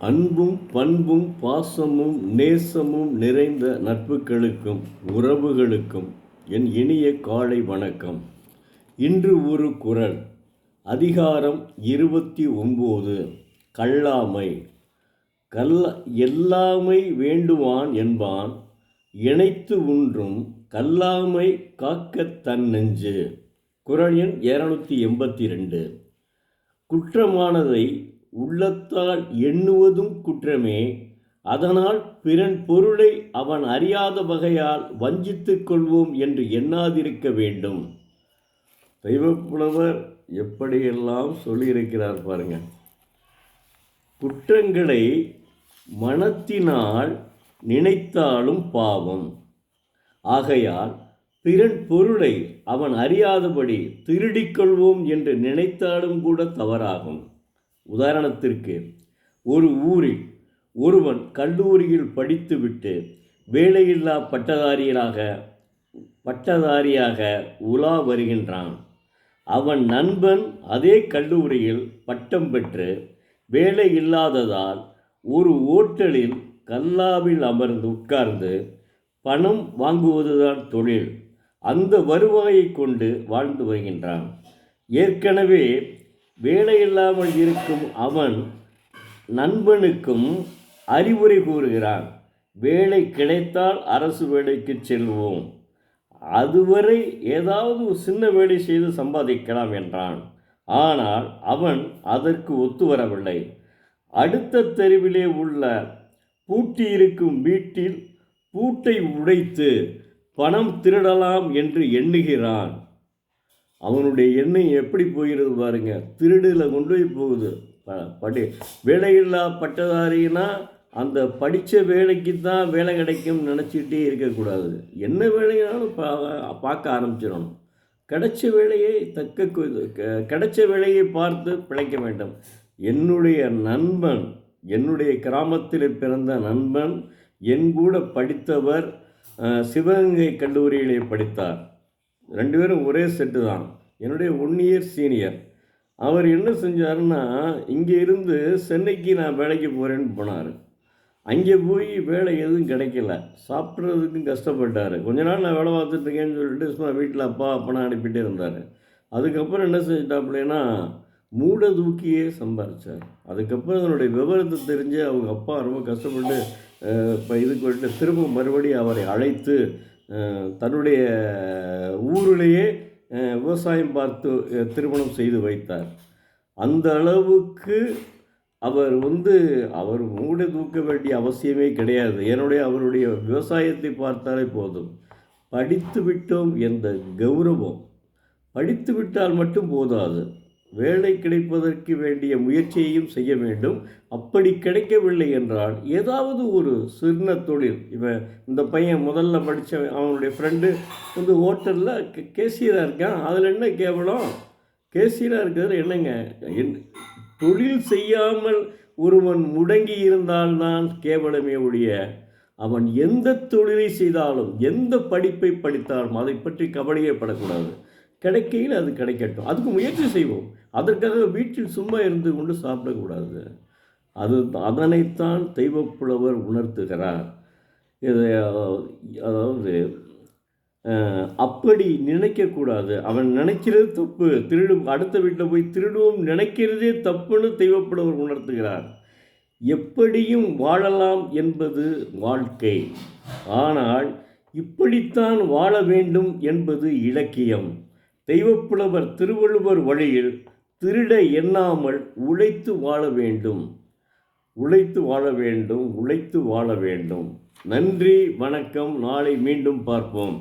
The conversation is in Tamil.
அன்பும் பண்பும் பாசமும் நேசமும் நிறைந்த நட்புகளுக்கும் உறவுகளுக்கும் என் இனிய காலை வணக்கம். இன்று ஒரு குறள். அதிகாரம் 29. கல்லாமை. எல்லாமை வேண்டுவான் என்பான், இணைத்து உன்றும் கல்லாமை காக்கத் தன் நெஞ்சு. குறள் எண் 282. குற்றமானதை உள்ளத்தால் எண்ணுவதும் குற்றமே, அதனால் பிறன் பொருளை அவன் அறியாத வகையால் வஞ்சித்துக் கொள்வோம் என்று எண்ணாதிருக்க வேண்டும். தெய்வப்புலவர் எப்படியெல்லாம் சொல்லியிருக்கிறார் பாருங்க. குற்றங்களை மனத்தினால் நினைத்தாலும் பாவம், ஆகையால் பிறன் பொருளை அவன் அறியாதபடி திருடிக்கொள்வோம் என்று நினைத்தாலும் கூட தவறாகும். உதாரணத்திற்கு, ஒரு ஊரில் ஒருவன் கல்லூரியில் படித்துவிட்டு வேலையில்லா பட்டதாரியாக உலா வருகின்றான். அவன் நண்பன் அதே கல்லூரியில் பட்டம் பெற்று வேலை இல்லாததால் ஒரு ஓட்டலில் கல்லாவில் அமர்ந்து உட்கார்ந்து பணம் வாங்குவதுதான் தொழில். அந்த வருவாயை கொண்டு வாழ்ந்து வருகின்றான். ஏற்கனவே வேலையில்லாமல் இருக்கும் அவன் நண்பனுக்கும் அறிவுரை கூறுகிறான். வேலை கிடைத்தால் அரசு வேலைக்கு செல்வோம், அதுவரை ஏதாவது சின்ன வேலை செய்து சம்பாதிக்கலாம் என்றான். ஆனால் அவன் அதற்கு ஒத்து வரவில்லை. அடுத்த தெருவிலே உள்ள பூட்டியிருக்கும் வீட்டில் பூட்டை உடைத்து பணம் திருடலாம் என்று எண்ணுகிறான். அவனுடைய எண்ணம் எப்படி போகிறது பாருங்க. திருடில் கொண்டு போய் போகுது. வேலையில்லா பட்டதாரின்னா அந்த படித்த வேலைக்கு தான் வேலை கிடைக்கும் நினச்சிக்கிட்டே இருக்கக்கூடாது. என்ன வேலையாலும் பார்க்க ஆரம்பிச்சிடணும். கிடைச்ச வேலையை பார்த்து பிழைக்க வேண்டும். என்னுடைய நண்பன், என்னுடைய கிராமத்தில் பிறந்த நண்பன், என் கூட படித்தவர் சிவகங்கை கல்லூரியிலே படித்தார். 2 பேரும் ஒரே செட்டு தான். என்னுடைய 1 இயர் சீனியர். அவர் என்ன செஞ்சாருன்னா, இங்கே இருந்து சென்னைக்கு நான் வேலைக்கு போகிறேன்னு போனார். அங்கே போய் வேலை எதுவும் கிடைக்கல, சாப்பிட்றதுக்கும் கஷ்டப்பட்டார். கொஞ்ச நாள் நான் வேலை பார்த்துட்ருக்கேன்னு சொல்லிட்டு சும்மா வீட்டில் அப்பனா அனுப்பிட்டே இருந்தார். அதுக்கப்புறம் என்ன செஞ்சிட்டாப்புலன்னா, மூட தூக்கியே சம்பாரித்தார். அதுக்கப்புறம் அதனுடைய விவரத்தை தெரிஞ்சு அவங்க அப்பா ரொம்ப கஷ்டப்பட்டு இப்போ இதுக்கு வந்துட்டு திரும்ப மறுபடியும் அவரை அழைத்து தன்னுடைய ஊரிலேயே விவசாயம் பார்த்து திருமணம் செய்து வைத்தார். அந்த அளவுக்கு அவர் மூட தூக்க வேண்டிய அவசியமே கிடையாது. அவருடைய விவசாயத்தை பார்த்தாலே போதும். படித்து விட்டோம் என்ற கௌரவம். படித்து விட்டால் மட்டும் போதாது, வேலை கிடைப்பதற்கு வேண்டிய முயற்சியையும் செய்ய வேண்டும். அப்படி கிடைக்கவில்லை என்றால் ஏதாவது ஒரு சின்ன தொழில். இந்த பையன் முதல்ல படித்த அவனுடைய ஃப்ரெண்டு ஹோட்டலில் கேசியராக இருக்கான். அதில் என்ன கேவலம்? கேசியராக இருக்கிறது என்னங்க? தொழில் செய்யாமல் ஒருவன் முடங்கி இருந்தால்தான் கேவலமே ஒழிய, அவன் எந்த தொழிலை செய்தாலும் எந்த படிப்பை படித்தாலும் அதை பற்றி கவலையே படக்கூடாது. கிடைக்கையில் அது கிடைக்கட்டும், அதுக்கு முயற்சி செய்வோம். அதற்காக வீட்டில் சும்மா இருந்து கொண்டு சாப்பிடக்கூடாது. அதனைத்தான் தெய்வப்புலவர் உணர்த்துகிறார். அதாவது அப்படி நினைக்கக்கூடாது. அவன் நினைக்கிறது தப்பு. அடுத்த வீட்டில் போய் திருடுவோம் நினைக்கிறதே தப்புன்னு தெய்வப்புலவர் உணர்த்துகிறார். எப்படியும் வாழலாம் என்பது வாழ்க்கை, ஆனால் இப்படித்தான் வாழ வேண்டும் என்பது இலக்கியம். தெய்வப்புலவர் திருவள்ளுவர் வழியில் திருட எண்ணாமல் உழைத்து வாழ வேண்டும். நன்றி, வணக்கம். நாளை மீண்டும் பார்ப்போம்.